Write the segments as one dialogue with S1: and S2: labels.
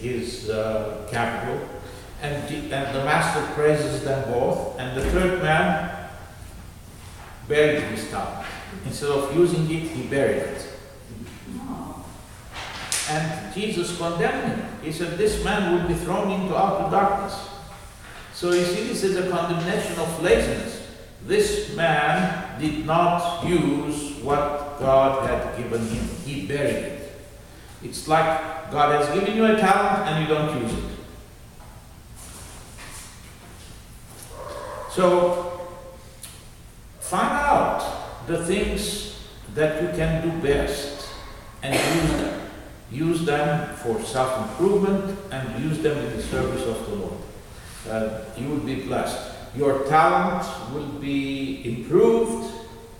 S1: his capital, and the master praises them both, and the third man buried his talent. Instead of using it, he buried it. And Jesus condemned him. He said, this man will be thrown into outer darkness. So you see, this is a condemnation of laziness. This man did not use what God had given him. He buried it. It's like God has given you a talent and you don't use it. So, find out the things that you can do best and use them. Use them for self-improvement and use them in the service of the Lord. You will be blessed. Your talent will be improved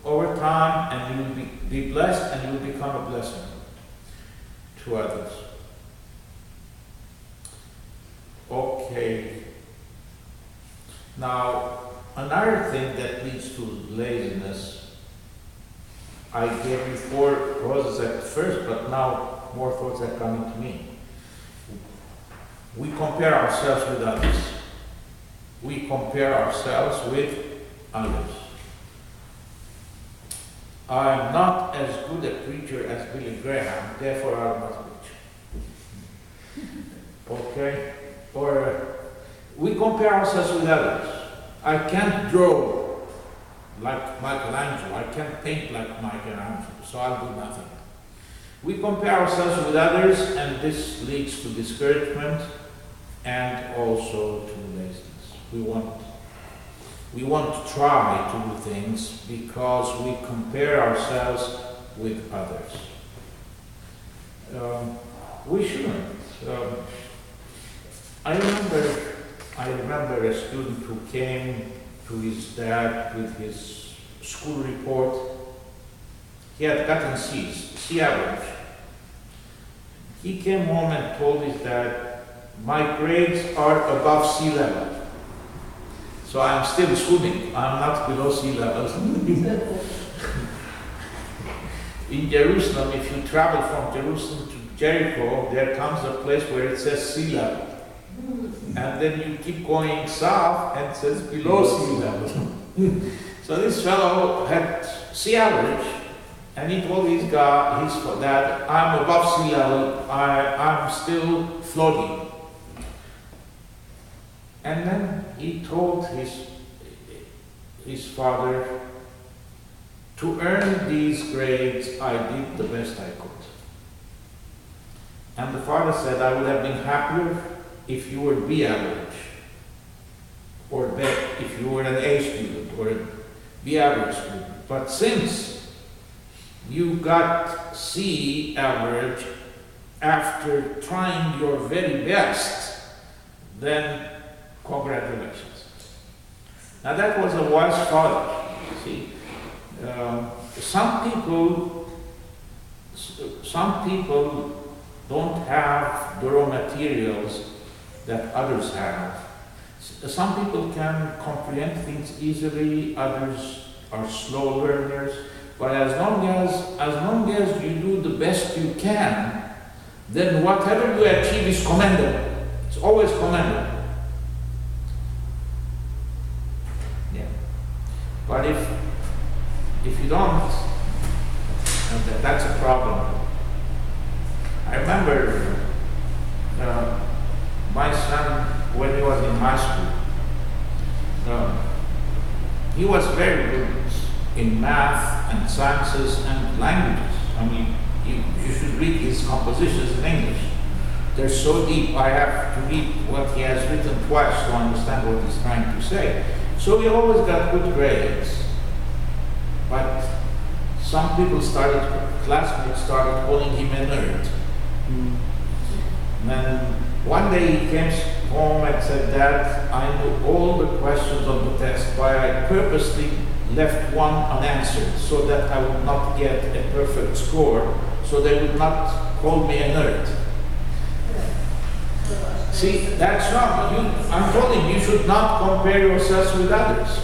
S1: over time, and you will be blessed, and you will become a blessing to others. Okay. Now, another thing that leads to laziness, I gave you 4 causes at first, but now more thoughts are coming to me. We compare ourselves with others. We compare ourselves with others. I'm not as good a preacher as Billy Graham, therefore I will not preach. Okay? Or we compare ourselves with others. I can't draw like Michelangelo. I can't paint like Michelangelo, so I'll do nothing. We compare ourselves with others, and this leads to discouragement and also to laziness. We want to try to do things because we compare ourselves with others. We shouldn't. I remember a student who came to his dad with his school report. He had gotten C average. He came home and told his dad, my grades are above sea level. So I'm still swimming, I'm not below sea level. In Jerusalem, if you travel from Jerusalem to Jericho, there comes a place where it says sea level. And then you keep going south and it says below sea level. So this fellow had sea average, and he told his dad, I'm above sea level, I'm still floating. And then he told his father, to earn these grades, I did the best I could. And the father said, I would have been happier if you were B average, or if you were an A student, or a B average student. But since you got C average after trying your very best, then congratulations. Now that was a wise father. See, some people don't have the raw materials that others have. Some people can comprehend things easily, others are slow learners. But as long as you do the best you can, then whatever you achieve is commendable. It's always commendable. But if you don't, that's a problem. I remember my son, when he was in high school, he was very good in math and sciences and languages. I mean, you should read his compositions in English. They're so deep, I have to read what he has written twice to understand what he's trying to say. So he always got good grades, but some classmates started calling him a nerd. And then one day he came home and said, Dad, I knew all the questions on the test, but I purposely left one unanswered so that I would not get a perfect score, so they would not call me a nerd. See, that's wrong. I'm telling you, you should not compare yourselves with others.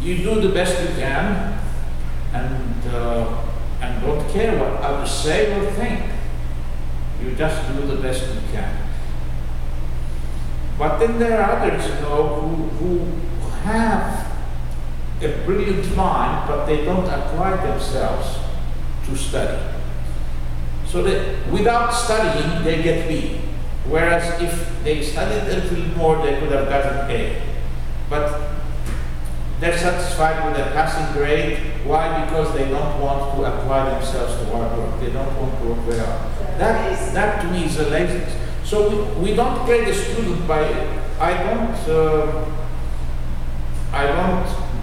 S1: You do the best you can, and don't care what others say or think. You just do the best you can. But then there are others, who have a brilliant mind, but they don't apply themselves to study. So that without studying, they get B. Whereas if they studied a little more, they could have gotten A. But they're satisfied with a passing grade. Why? Because they don't want to apply themselves to hard work. They don't want to work very hard. That to me is a laziness. So we don't grade a student by, I don't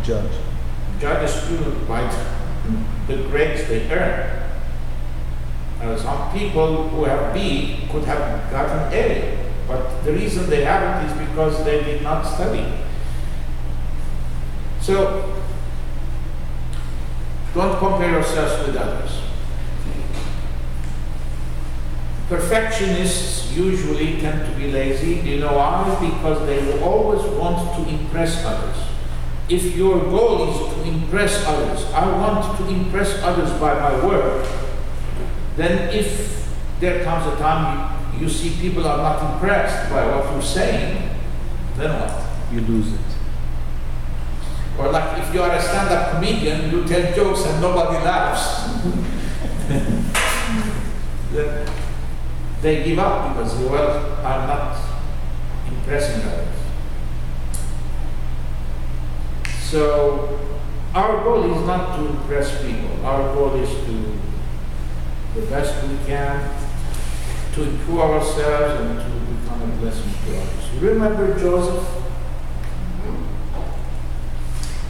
S1: judge a student by the grades they earn. Some people who have B could have gotten A, but the reason they haven't is because they did not study. So don't compare yourselves with others. Perfectionists usually tend to be lazy. You know why? Because they will always want to impress others. If your goal is to impress others, I want to impress others by my work, then if there comes a time you see people are not impressed by what you're saying, then what?
S2: You lose it.
S1: Or like if you are a stand-up comedian, you tell jokes and nobody laughs. Then they give up because, well, I'm not impressing others. So our goal is not to impress people. Our goal is to do the best we can, to improve ourselves and to become a blessing to others. You remember Joseph?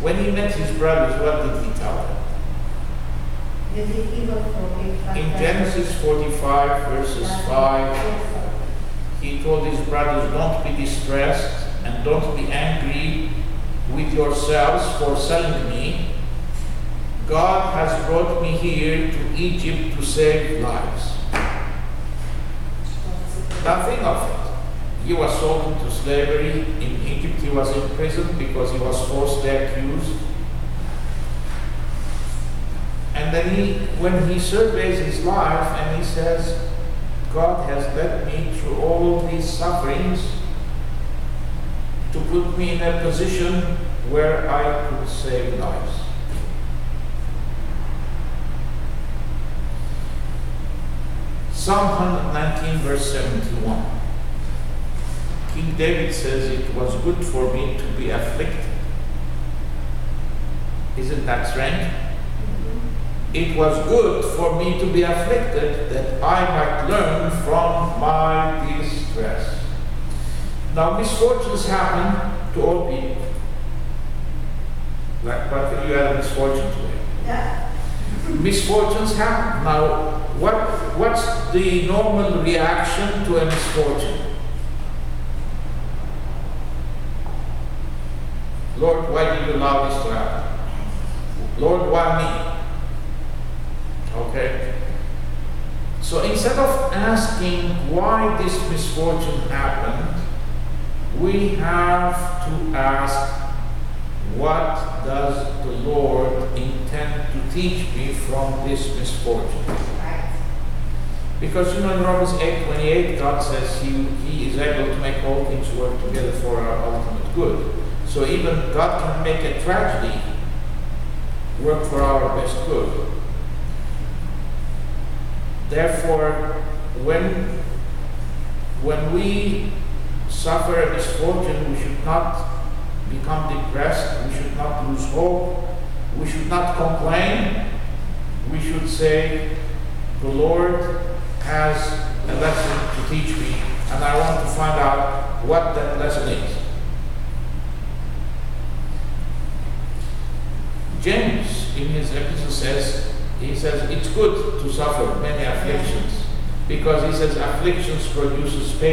S1: When he met his brothers, what did he tell them? In Genesis 45, verses 5, he told his brothers, don't be distressed and don't be angry with yourselves for selling me. God has brought me here to Egypt to save lives. Now think of it. He was sold into slavery. In Egypt he was in prison because he was falsely accused. And then when he surveys his life and he says, God has led me through all these sufferings to put me in a position where I could save lives. Psalm 119, verse 71. King David says, it was good for me to be afflicted. Isn't that strange? It was good for me to be afflicted that I might learn from my distress. Now misfortunes happen to all people. Like what you had a misfortune today.
S3: Yeah.
S1: Misfortunes happen. Now what's the normal reaction to a misfortune? Lord, why did you allow this to happen? Lord, why me? Okay? So instead of asking why this misfortune happened, we have to ask, what does the Lord intend to teach me from this misfortune? Because in Romans 8:28, God says He is able to make all things work together for our ultimate good. So even God can make a tragedy work for our best good. Therefore, when we suffer a misfortune, we should not become depressed, we should not lose hope, we should not complain. We should say, the Lord has a lesson to teach me, and I want to find out what that lesson is. James, in his epistle, says, it's good to suffer many afflictions, because he says afflictions produces pain.